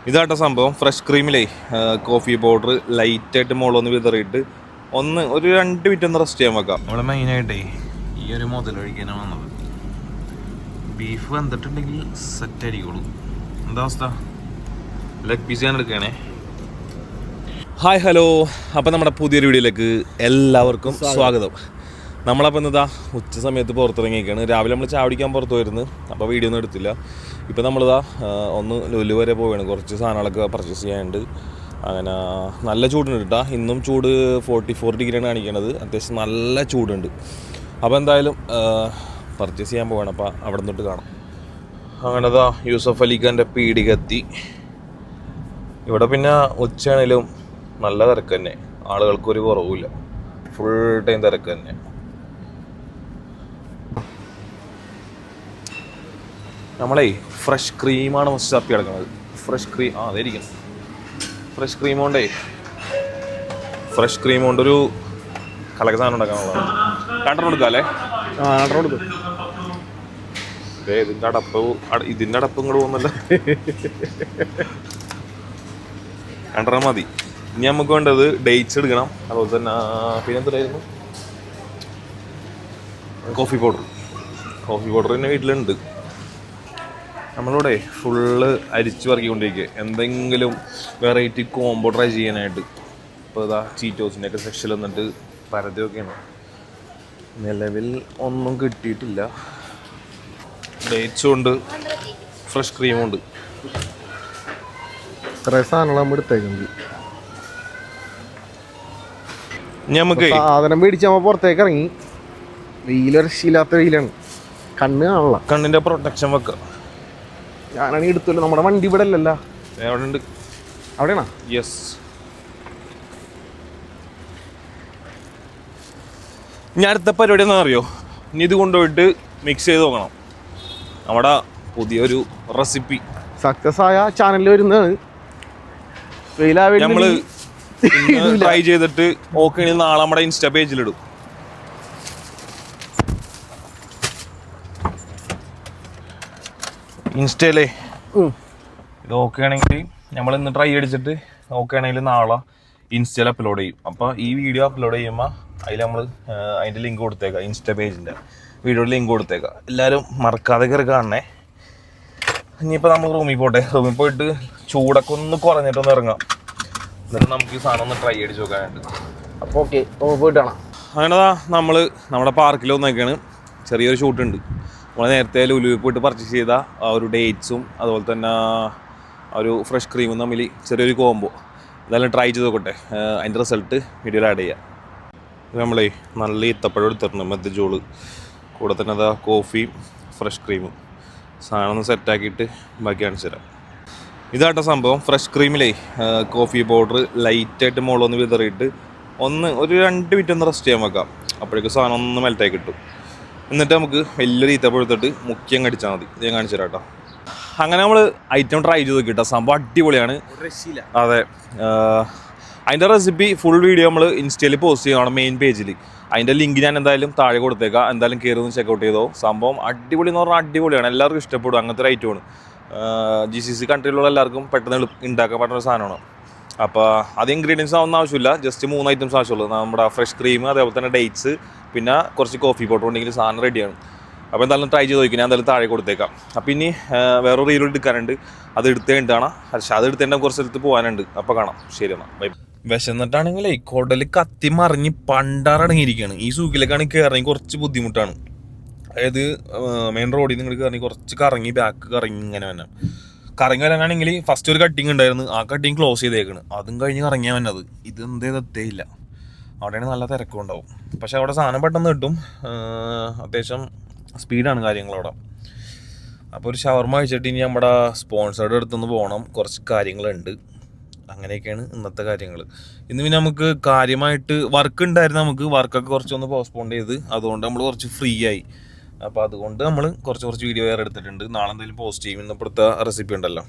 ഇതാട്ട സംഭവം fresh ക്രീമിലേ coffee powder ലൈറ്റായിട്ട് മുകളൊന്ന് വിതറിയിട്ട് ഒരു 2 മിനിറ്റ് ഒന്ന് റെസ്റ്റ് ചെയ്യാൻ വെക്കാം. നമ്മൾ മെയിനായിട്ടേ ഈ ഒരു മുതലൊഴിക്കാനാണ് വന്നത്. ബീഫ് വന്നിട്ടുണ്ടെങ്കിൽ സെറ്റ് ആയിരിക്കുള്ളൂ. എന്താ അവസ്ഥ? ലെഗ് പീസ് ഞാൻ എടുക്കുകയാണേ. ഹായ് ഹലോ, അപ്പം നമ്മുടെ പുതിയൊരു വീഡിയോയിലേക്ക് എല്ലാവർക്കും സ്വാഗതം. നമ്മളപ്പോൾ ഇന്നതാ ഉച്ച സമയത്ത് പുറത്തിറങ്ങിയിരിക്കുകയാണ്. രാവിലെ നമ്മൾ ചാവടിക്കാൻ പുറത്ത് പോയിരുന്നു, അപ്പോൾ വീഡിയോ ഒന്നും എടുത്തില്ല. ഇപ്പോൾ നമ്മളിതാ ഒന്ന് ലുലു വരെ പോവുകയാണ്. കുറച്ച് സാധനങ്ങളൊക്കെ പർച്ചേസ് ചെയ്യാനുണ്ട്. അങ്ങനെ നല്ല ചൂടുണ്ട് കേട്ടോ. ഇന്നും ചൂട് 44 ഡിഗ്രിയാണ് കാണിക്കുന്നത്. അത്യാവശ്യം നല്ല ചൂടുണ്ട്. അപ്പോൾ എന്തായാലും പർച്ചേസ് ചെയ്യാൻ പോവുകയാണ്. അപ്പോൾ അവിടെ നിന്നിട്ട് കാണാം. അങ്ങനെതാ യൂസഫ് അലിഖാൻ്റെ പീടികെത്തി. ഇവിടെ പിന്നെ ഉച്ചയാണെങ്കിലും നല്ല തിരക്ക് തന്നെ, ആളുകൾക്കൊരു കുറവില്ല, ഫുൾ ടൈം തിരക്ക് തന്നെ. നമ്മളേ ഫ്രഷ് ക്രീമാണ് ഫസ്റ്റ് തപ്പി കിടക്കുന്നത്. ഫ്രഷ് ക്രീം അതായിരിക്കും. ഫ്രഷ് ക്രീം കൊണ്ടൊരു കലക്ക സാധനം ഉണ്ടാക്കാനുള്ളതാണ്. രണ്ടെണ്ണം കൊടുക്കാം അല്ലേ? ഇതിൻ്റെ അടപ്പ് ഇങ്ങോട്ട് പോകുന്നല്ല. രണ്ടെണ്ണം മതി. ഇനി നമുക്ക് വേണ്ടത് ഡേറ്റ്സ് എടുക്കണം. അതുപോലെ തന്നെ പിന്നെ എന്തായിരുന്നു, കോഫി പൗഡർ തന്നെ വീട്ടിലുണ്ട്. നമ്മളിവിടെ ഫുള്ള് അരിച്ചു പറക്കിക്കൊണ്ടിരിക്കുക, എന്തെങ്കിലും വെറൈറ്റി കോംബോ ട്രൈ ചെയ്യാനായിട്ട്. ഇപ്പോൾ ഇതാ ചീറ്റോസിൻ്റെ ഒക്കെ സെക്ഷൽ വന്നിട്ട് പരതിയൊക്കെയാണ്. നിലവിൽ ഒന്നും കിട്ടിയിട്ടില്ല. ഡേറ്റ്സും ഉണ്ട്, ഫ്രഷ് ക്രീമും ഉണ്ട്. ഇത്ര സാധനങ്ങൾ എടുത്തേക്കുന്നത്. നമുക്ക് സാധനം മേടിച്ച് നമ്മൾ പുറത്തേക്ക് ഇറങ്ങി. വെയിലൊരശില്ലാത്ത വെയിലാണ്, കണ്ണ് കാണല. കണ്ണിൻ്റെ പ്രൊട്ടക്ഷൻ വെക്കുക. ഞാനാണെങ്കിൽ എടുത്തല്ലോ. നമ്മുടെ വണ്ടി ഇവിടെ അല്ലല്ലോ, അവിടെ ഉണ്ട്. അവിടെയാണോ? യെസ്. ഇനി അടുത്ത പരിപാടി എന്താണെന്ന് അറിയോ? ഇനി ഇത് കൊണ്ടുപോയിട്ട് മിക്സ് ചെയ്ത് നോക്കണം. നമ്മുടെ പുതിയൊരു റെസിപ്പി സക്സസ് ആയ ചാനലിൽ വരുന്നതാണ്. നമ്മൾ ട്രൈ ചെയ്തിട്ട് ഓക്കെ നാളെ നമ്മുടെ ഇൻസ്റ്റാ പേജിലിടും. ഇൻസ്റ്റയിലേ ഇത് ഓക്കെ ആണെങ്കിൽ നമ്മൾ ഇന്ന് ട്രൈ അടിച്ചിട്ട് ഓക്കെ ആണെങ്കിൽ നാളെ ഇൻസ്റ്റയിൽ അപ്ലോഡ് ചെയ്യും. അപ്പോൾ ഈ വീഡിയോ അപ്ലോഡ് ചെയ്യുമ്പോൾ അതിൽ നമ്മൾ അതിൻ്റെ ലിങ്ക് കൊടുത്തേക്കാം. ഇൻസ്റ്റാ പേജിൻ്റെ വീഡിയോയുടെ ലിങ്ക് കൊടുത്തേക്കാം. എല്ലാവരും മറക്കാതെ കയറി കാണണേ. ഇനിയിപ്പോൾ നമ്മൾ റൂമിൽ പോയിട്ട് ചൂടൊക്കെ ഒന്ന് കുറഞ്ഞിട്ടൊന്ന് ഇറങ്ങാം. എന്നിട്ട് നമുക്ക് ഈ സാധനം ഒന്ന് ട്രൈ അടിച്ച് നോക്കാനായിട്ട്. അപ്പോൾ ഓക്കെ, പോയിട്ടാണ്. അങ്ങനെതാ നമ്മൾ നമ്മുടെ പാർക്കിൽ വന്നൊക്കെയാണ്. ചെറിയൊരു ഷൂട്ടുണ്ട്. നമ്മൾ നേരത്തെ ലുലുവിൽ പോയിട്ട് പർച്ചേസ് ചെയ്ത ആ ഒരു ഡേറ്റ്സും അതുപോലെ തന്നെ ഒരു ഫ്രഷ് ക്രീമും തമ്മിൽ ചെറിയൊരു കോംബോ. ഇതെല്ലാം ട്രൈ ചെയ്ത് നോക്കട്ടെ. അതിൻ്റെ റിസൾട്ട് വീഡിയോയിൽ ആഡ് ചെയ്യാം. നമ്മളേ നല്ല ഈത്തപ്പഴം എടുത്തിട്ടുണ്ട്, മെത്തജോള്. കൂടെ തന്നെ അതാ കോഫിയും ഫ്രഷ് ക്രീമും. സാധനം ഒന്ന് സെറ്റാക്കിയിട്ട് ബാക്കി കാണിച്ചു തരാം. ഇതാട്ട സംഭവം ഫ്രഷ് ക്രീമിലേ കോഫി പൗഡർ ലൈറ്റായിട്ട് മുകളൊന്ന് വിതറിയിട്ട് ഒരു 2 മിനിറ്റ് ഒന്ന് റെസ്റ്റ് ചെയ്യാൻ വെക്കാം. അപ്പോഴേക്കും സാധനം ഒന്ന് മെൽറ്റായി കിട്ടും. എന്നിട്ട് നമുക്ക് വലിയൊരു ഈത്തപ്പഴം എടുത്തിട്ട് മുക്കിയം കടിച്ചാൽ മതി. ഞാൻ കാണിച്ചു തരാം കേട്ടോ. അങ്ങനെ നമ്മൾ ഐറ്റം ട്രൈ ചെയ്ത് നോക്കിട്ടോ. സംഭവം അടിപൊളിയാണ്. അതെ, അതിൻ്റെ റെസിപ്പി ഫുൾ വീഡിയോ നമ്മൾ ഇൻസ്റ്റയിൽ പോസ്റ്റ് ചെയ്യണം, മെയിൻ പേജിൽ. അതിൻ്റെ ലിങ്ക് ഞാൻ എന്തായാലും താഴെ കൊടുത്തേക്കാം. എന്തായാലും കയറി ഒന്ന് ചെക്കൗട്ട് ചെയ്തോ. സംഭവം അടിപൊളി എന്ന് പറഞ്ഞാൽ അടിപൊളിയാണ്. എല്ലാവർക്കും ഇഷ്ടപ്പെടും. അങ്ങനത്തെ ഒരു ഐറ്റമാണ്. GCC കൺട്രിയിലുള്ള എല്ലാവർക്കും പെട്ടെന്ന് ഉണ്ടാക്കാൻ പറ്റുന്ന സാധനമാണ്. അപ്പോൾ അത് ഇൻഗ്രീഡിയൻസ് ആവുന്ന ആവശ്യമില്ല. ജസ്റ്റ് 3 ഐറ്റംസ് ആവശ്യമുള്ളൂ. നമ്മുടെ ഫ്രഷ് ക്രീം, അതേപോലെ തന്നെ ഡേറ്റ്സ്, പിന്നെ കുറച്ച് കോഫി പൗഡർ ഉണ്ടെങ്കിൽ സാധനം റെഡിയാണ്. അപ്പോൾ എന്തായാലും ട്രൈ ചെയ്ത് നോക്കി. ഞാൻ എന്തായാലും താഴെ കൊടുത്തേക്കാം. അപ്പോൾ ഇനി വേറൊരു റീൽ എടുക്കാനുണ്ട്. അത് എടുത്ത് കഴിഞ്ഞിട്ടാണ്. പക്ഷേ അത് എടുത്ത് തന്നെ കുറച്ച് സ്ഥലത്ത് പോകാനുണ്ട്. അപ്പോൾ കാണാം. ശരി എന്നാൽ ബൈ. വിശന്നിട്ടാണെങ്കിലേ കുടൽ കത്തി മറിഞ്ഞ് പണ്ടാറടങ്ങിയിരിക്കുകയാണ്. ഈ സൂക്കിലേക്കാണെങ്കിൽ കയറണമെങ്കിൽ കുറച്ച് ബുദ്ധിമുട്ടാണ്. അതായത് മെയിൻ റോഡിൽ നിങ്ങൾ കയറണമെങ്കിൽ കുറച്ച് കറങ്ങി ബാക്ക് കറങ്ങി ഇങ്ങനെ വരണം. കറങ്ങി വരാനാണെങ്കിൽ ഫസ്റ്റ് ഒരു കട്ടിങ് ഉണ്ടായിരുന്നു. ആ കട്ടിങ് ക്ലോസ് ചെയ്തേക്കണം. അതും കഴിഞ്ഞ് കറങ്ങിയാൽ വന്നത്. ഇത് എത്തേയില്ല. അവിടെയാണ് നല്ല തിരക്കും ഉണ്ടാവും. പക്ഷെ അവിടെ സാധനം പെട്ടെന്ന് കിട്ടും. അത്യാവശ്യം സ്പീഡാണ് കാര്യങ്ങളവിടെ. അപ്പോൾ ഒരു ഷവർമ കഴിച്ചിട്ട് ഇനി നമ്മുടെ സ്പോൺസറുടെ അടുത്തൊന്ന് പോകണം. കുറച്ച് കാര്യങ്ങളുണ്ട്. അങ്ങനെയൊക്കെയാണ് ഇന്നത്തെ കാര്യങ്ങൾ. ഇന്ന് പിന്നെ നമുക്ക് കാര്യമായിട്ട് വർക്ക് ഉണ്ടായിരുന്നു. നമുക്ക് വർക്കൊക്കെ കുറച്ചൊന്ന് പോസ്റ്റ്പോൺ ചെയ്ത്, അതുകൊണ്ട് നമ്മൾ കുറച്ച് ഫ്രീ ആയി. അപ്പോൾ അതുകൊണ്ട് നമ്മൾ കുറച്ച് വീഡിയോ വേറെ എടുത്തിട്ടുണ്ട്. നാളെ എന്തെങ്കിലും പോസ്റ്റ് ചെയ്യും. ഇന്നപ്പോഴത്തെ റെസിപ്പി ഉണ്ടല്ലോ.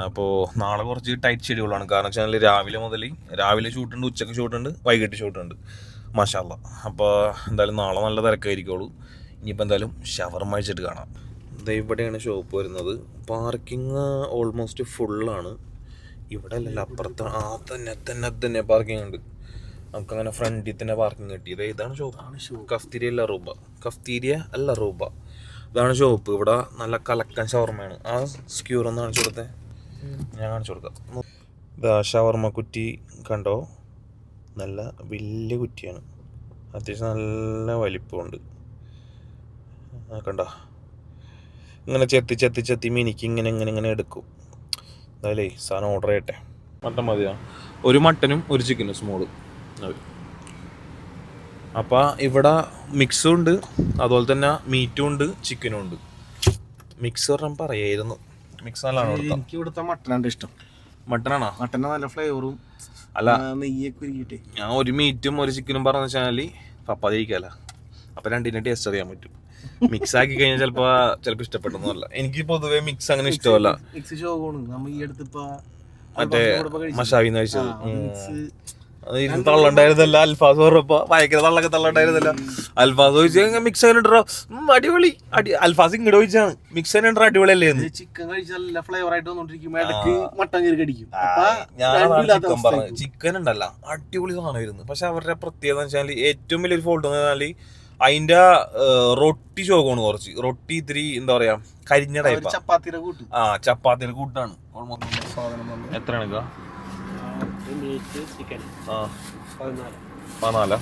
അപ്പോൾ നാളെ കുറച്ച് ടൈറ്റ് ഷെഡ്യൂളാണ്. കാരണം വെച്ചാൽ രാവിലെ ഷൂട്ടുണ്ട്, ഉച്ചയ്ക്ക് ഷൂട്ടുണ്ട്, വൈകിട്ട് ഷൂട്ടുണ്ട്. മാഷാ അല്ലാ. അപ്പോൾ എന്തായാലും നാളെ നല്ല തിരക്കായിരിക്കുള്ളൂ. ഇനിയിപ്പോൾ എന്തായാലും ഷവർമ കഴിച്ചിട്ട് കാണാം. ഇവിടെയാണ് ഷോപ്പ് വരുന്നത്. പാർക്കിംഗ് ഓൾമോസ്റ്റ് ഫുള്ളാണ്. ഇവിടെ അല്ലല്ലോ, അപ്പുറത്ത് തന്നെ പാർക്കിംഗ് ഉണ്ട്. നമുക്കങ്ങനെ ഫ്രണ്ടിൽ തന്നെ പാർക്കിംഗ് കിട്ടിയത്. ഇതാണ് ഷോപ്പ്. കഫ്തീരിയ അല്ല റൂബ, ഇതാണ് ഷോപ്പ്. ഇവിടെ നല്ല കലക്കൻ ഷവർമ്മയാണ്. ആ സ്ക്യൂർ ഒന്ന് കാണിച്ചു കൊടുത്തേ, ഞാൻ കാണിച്ചു കൊടുക്കാം. ഇതാ ഷവർമ്മ കുറ്റി കണ്ടോ, നല്ല വലിയ കുറ്റിയാണ്, അത്യാവശ്യം നല്ല വലിപ്പമുണ്ട്. കണ്ടോ, ഇങ്ങനെ ചെത്തി മിനിക്ക് ഇങ്ങനെ എടുക്കും. അതല്ലേ സാധനം ഓർഡർ ചെയ്യട്ടെ. മട്ടൻ മതിയാ, ഒരു മട്ടനും ഒരു ചിക്കനും സ്മോള്. അപ്പം ഇവിടെ മിക്സും ഉണ്ട്, അതുപോലെ തന്നെ മീറ്റും ഉണ്ട്, ചിക്കനും ഉണ്ട്. മിക്സ് പറഞ്ഞാൽ പറയായിരുന്നു. മിക്സ് നല്ലതാണ്. എനിക്ക് ഇവിടുത്തെ മട്ടനാണ് ഇഷ്ടം. മട്ടനാണോ? മട്ടന് നല്ല ഫ്ലേവറും അല്ല, നെയ്യൊക്കെ ഉരുക്കിട്ടെ. ഞാൻ ഒരു മീറ്റും ഒരു ചിക്കനും പറഞ്ഞു വെച്ചാൽ പപ്പാതി കഴിക്കാല. അപ്പം രണ്ടിനെ ടേസ്റ്റ് അറിയാൻ പറ്റും. മിക്സ് ആക്കി കഴിഞ്ഞാൽ ചിലപ്പോൾ ഇഷ്ടപ്പെട്ടൊന്നുമല്ല. എനിക്ക് പൊതുവെ മിക്സ് അങ്ങനെ ഇഷ്ടമല്ല. മറ്റേ മഷാവിന്ന് കഴിച്ചത് തള്ളുണ്ടായിരുന്നല്ല. അൽഫാസ് പറഞ്ഞപ്പോ ഭയങ്കര തള്ളണ്ടായിരുന്നല്ല. അൽഫാസ് ചോദിച്ചാൽ മിക്സ് അങ്ങനെ ഉണ്ടോ, അടിപൊളി. അൽഫാസ് ഇങ്ങോട്ട് ചോദിച്ചാണ് മിക്സ് അങ്ങനെ ഉണ്ടോ, അടിപൊളി അല്ലേ? ചിക്കൻ കഴിച്ചാൽ ഫ്ലേവർ ആയിട്ട് മട്ടൻ കയറി കടിക്കും. ചിക്കൻ പറഞ്ഞു, ചിക്കൻ ഉണ്ടല്ല അടിപൊളി സാധനമായിരുന്നു. പക്ഷെ അവരുടെ പ്രത്യേകത വെച്ചാൽ ഏറ്റവും വലിയൊരു ഫോൾട്ട് എന്ന് പറഞ്ഞാൽ അതിന്റെ റൊട്ടി ചോകമാണ്. കുറച്ച് റൊട്ടി ഇത്തിരി എന്താ പറയാ, കരിഞ്ഞ ടൈപ്പ്. ചപ്പാത്തിയുടെ കൂട്ടാണ്. എത്രയാണ്? 14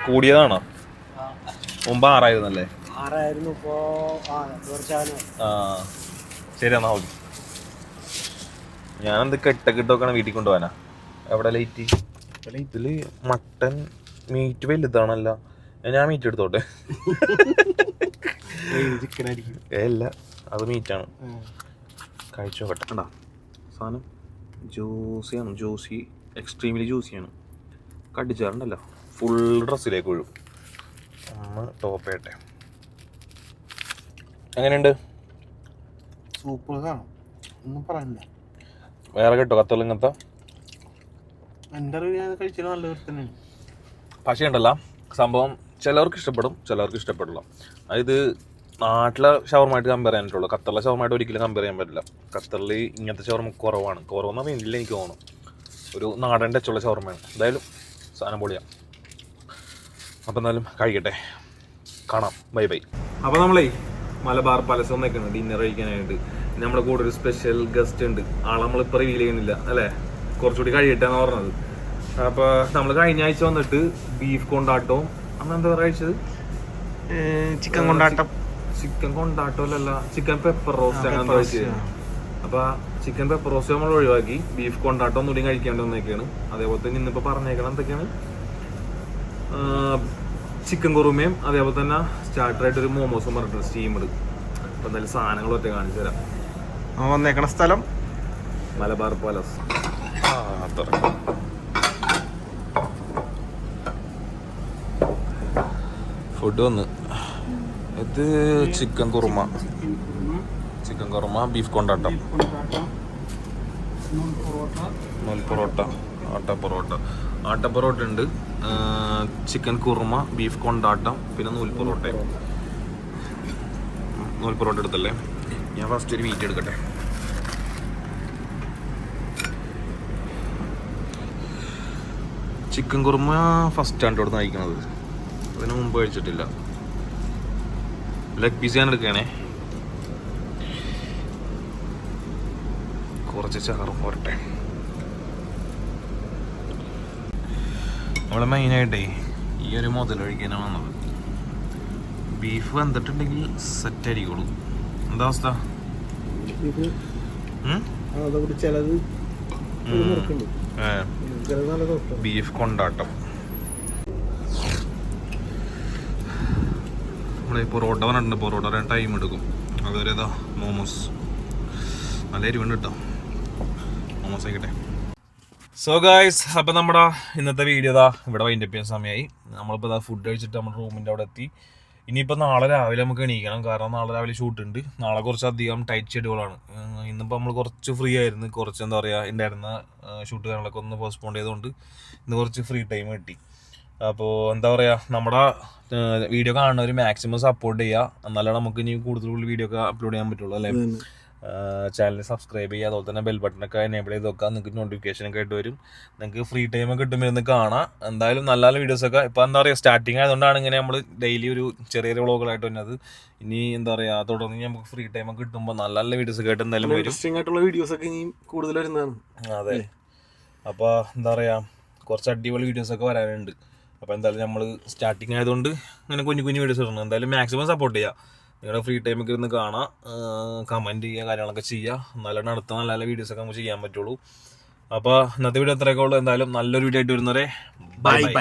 കൂടിയതാണോ? മുമ്പ് 6 ആയിരുന്നല്ലേ? ശരി, എന്നാ ഓക്കെ. ഞാനെന്ത് കെട്ടൊക്കെയാണ് വീട്ടിൽ കൊണ്ടുപോകാനാ. എവിടെ ലൈറ്റ്? ഇതില് മട്ടൻ മീറ്റ് വലുതാണല്ല. ഞാൻ മീറ്റ് എടുത്തോട്ടെ? അല്ല, അത് മീറ്റാണ്. കഴിച്ചു നോക്കട്ടെ. കണ്ടാ സാധനം ജ്യൂസിയാണ്. ജ്യൂസി, എക്സ്ട്രീംലി ജ്യൂസിയാണ്. കടിച്ചാറുണ്ടല്ലോ, ഫുൾ ഡ്രസ്സിലേക്ക് വീഴും. ഒന്ന് ടോപ്പ് ചെയ്യട്ടെ. എങ്ങനെയുണ്ട്? സൂപ്പർ സാധനം, ഒന്നും പറയാനില്ല. വേറെ കേട്ടോ കത്തോളം ഇങ്ങനത്തെ എൻ്റെ അറിവ് കഴിച്ചാൽ നല്ല തന്നെയാണ്. പക്ഷേ ഉണ്ടല്ലോ സംഭവം ചിലവർക്ക് ഇഷ്ടപ്പെടും, ചിലവർക്ക് ഇഷ്ടപ്പെടില്ല. അതായത് നാട്ടിലെ ഷവർമായിട്ട് കമ്പയർ ചെയ്യാനായിട്ടുള്ളൂ. ഖത്തറിലെ ഷവർമായിട്ട് ഒരിക്കലും കമ്പയർ ചെയ്യാൻ പറ്റില്ല. ഖത്തറിൽ ഇങ്ങനത്തെ ഷവർമ കുറവെന്ന് പറഞ്ഞാൽ ഇല്ല, എനിക്ക് തോന്നുന്നു. ഒരു നാടൻ ടച്ചുള്ള ഷവർമയാണ്. എന്തായാലും സാധനം പൊളിയാണ്. അപ്പം എന്നാലും കഴിക്കട്ടെ, കാണാം. Bye bye. അപ്പോൾ നമ്മളേ മലബാർ പാലസ് വന്നേക്കുന്നത് ഡിന്നർ കഴിക്കാനായിട്ട്. നമ്മുടെ കൂടെ ഒരു സ്പെഷ്യൽ ഗസ്റ്റ് ഉണ്ട്. ആളെ നമ്മളിപ്പോൾ റിവീൽ ചെയ്യുന്നില്ല അല്ലേ, കുറച്ചുകൂടി കഴിയട്ടെന്ന് പറഞ്ഞത്. അപ്പോൾ നമ്മൾ കഴിഞ്ഞ ആഴ്ച വന്നിട്ട് ബീഫ് കൊണ്ടാട്ടവും അന്ന് എന്താ പറയുക കഴിച്ചത്, ചിക്കൻ കൊണ്ടാട്ടം. ചിക്കൻ കൊണ്ടാട്ടമല്ല, ചിക്കൻ പെപ്പർ റോസ്റ്റ് അങ്ങനെ കഴിച്ചത്. അപ്പോൾ ചിക്കൻ പെപ്പർ റോസ്റ്റ് നമ്മൾ ഒഴിവാക്കി ബീഫ് കൊണ്ടാട്ടം ഒന്നുകൂടി കഴിക്കേണ്ടി വന്നേക്കാണ്. അതേപോലെ തന്നെ ഇന്നിപ്പോൾ പറഞ്ഞേക്കണം എന്തൊക്കെയാണ്, ചിക്കൻ കുറുമയും അതേപോലെ തന്നെ സ്റ്റാർട്ടറായിട്ടൊരു മോമോസും പറഞ്ഞിട്ടുണ്ട് സ്റ്റീമഡ്. അപ്പോൾ എന്തായാലും സാധനങ്ങൾ ഒറ്റ കാണിച്ചു തരാം. വന്നേക്കണ സ്ഥലം മലബാർ പാലസ്. ഫുഡ് വന്ന് ഇത് ചിക്കൻ കുറുമ, ബീഫ് കൊണ്ടാട്ടം, നൂൽ പൊറോട്ട, ആട്ട പൊറോട്ട ഉണ്ട്, ചിക്കൻ കുറുമ, ബീഫ് കൊണ്ടാട്ടം, പിന്നെ നൂൽ പൊറോട്ട എടുത്തല്ലേ. ഞാൻ ഫസ്റ്റ് ഒരു മീറ്റ് എടുക്കട്ടെ. ചിക്കൻ കുറുമ ഫസ്റ്റാണ് ഇവിടെ നിന്ന് കഴിക്കണത്, അതിന് മുമ്പ് കഴിച്ചിട്ടില്ല. ലെഗ് പീസ് ഞാൻ എടുക്കണേ, കുറച്ച് ചാറും പോരട്ടെ. നമ്മൾ മെയിനായിട്ടേ ഈ ഒരു മുതൽ കഴിക്കാനാണ് വന്നത്. ബീഫ് വന്നിട്ടുണ്ടെങ്കിൽ സെറ്റ് ആയിരിക്കുള്ളൂ. എന്താ അവസ്ഥ? ബീഫ് കൊണ്ടാട്ടം. നമ്മുടെ പൊറോട്ട പറഞ്ഞിട്ടുണ്ട്, പൊറോട്ട വരാൻ ടൈം എടുക്കും. അതുവരെ ഇതാ മോമോസ്, നല്ല എരിവുണ്ട് കേട്ടോ. മോമോസ് ആയിക്കട്ടെ. സോ ഗായ്സ്, അപ്പം നമ്മുടെ ഇന്നത്തെ വീഡിയോ ഇതാ ഇവിടെ വൈൻഡപ്പ് ചെയ്യാൻ സമയമായി. നമ്മളിപ്പോൾ ഇതാ ഫുഡ് കഴിച്ചിട്ട് നമ്മുടെ റൂമിൻ്റെ അവിടെ എത്തി. ഇനിയിപ്പോൾ നാളെ രാവിലെ നമുക്ക് എണീക്കണം, കാരണം നാളെ രാവിലെ ഷൂട്ടുണ്ട്. നാളെ കുറച്ചധികം ടൈറ്റ് ഷെഡ്യൂളാണ്. ഇന്നിപ്പോൾ നമ്മൾ കുറച്ച് ഫ്രീ ആയിരുന്നു, കുറച്ച് എന്താ പറയുക ഉണ്ടായിരുന്ന ഷൂട്ട് കാര്യങ്ങളൊക്കെ ഒന്ന് പോസ്റ്റ്പോൺ ചെയ്തുകൊണ്ട് ഇന്ന് കുറച്ച് ഫ്രീ ടൈം കിട്ടി. അപ്പോൾ എന്താ പറയുക, നമ്മുടെ വീഡിയോ കാണുന്നവർ മാക്സിമം സപ്പോർട്ട് ചെയ്യുക, എന്നാലാണ് നമുക്ക് ഇനി കൂടുതൽ വീഡിയോ ഒക്കെ അപ്ലോഡ് ചെയ്യാൻ പറ്റുള്ളൂ അല്ലേ. ചാനൽ സബ്സ്ക്രൈബ് ചെയ്യുക, അതുപോലെ തന്നെ ബെൽ ബട്ടനൊക്കെ എനേബിൾ ചെയ്ത് വെക്കുക. നിങ്ങൾക്ക് നോട്ടിഫിക്കേഷനൊക്കെ ആയിട്ട് വരും. നിങ്ങൾക്ക് ഫ്രീ ടൈം കിട്ടുമ്പോൾ ഇരുന്ന് കാണാം. എന്തായാലും നല്ല നല്ല വീഡിയോസൊക്കെ ഇപ്പോൾ എന്താ പറയുക സ്റ്റാർട്ടിങ് ആയതുകൊണ്ടാണ് ഇങ്ങനെ നമ്മൾ ഡെയിലി ഒരു ചെറിയ വ്ളോഗുകളായിട്ട് വന്നത്. ഇനി എന്താ പറയുക തുടർന്ന് നമുക്ക് ഫ്രീ ടൈം കിട്ടുമ്പോൾ നല്ല നല്ല വീഡിയോസൊക്കെ ആയിട്ട് എന്തായാലും വരും. ഇൻട്രസ്റ്റിംഗ് ആയിട്ടുള്ള വീഡിയോസൊക്കെ ഇനി കൂടുതൽ വരുന്നതാണ്. അതെ, അപ്പോൾ എന്താ പറയുക കുറച്ച് അടിപൊളി വീഡിയോസൊക്കെ വരാനുണ്ട്. അപ്പോൾ എന്തായാലും നമ്മൾ സ്റ്റാർട്ടിങ് ആയതുകൊണ്ട് ഇങ്ങനെ കുഞ്ഞു കുഞ്ഞു വീഡിയോസ് ഇടണം. എന്തായാലും മാക്സിമം സപ്പോർട്ട് ചെയ്യുക. നിങ്ങളുടെ ഫ്രീ ടൈമൊക്കെ ഇരുന്ന് കാണാം, കമൻറ്റ് ചെയ്യുക, കാര്യങ്ങളൊക്കെ ചെയ്യുക. എന്നാലും അടുത്ത നല്ല നല്ല വീഡിയോസൊക്കെ നമുക്ക് ചെയ്യാൻ പറ്റുള്ളൂ. അപ്പോൾ ഇന്നത്തെ വീഡിയോ അത്രയൊക്കെ ഉള്ളൂ. എന്തായാലും നല്ലൊരു വീഡിയോ ആയിട്ട് വരുന്നവരെ ബൈ ബൈ.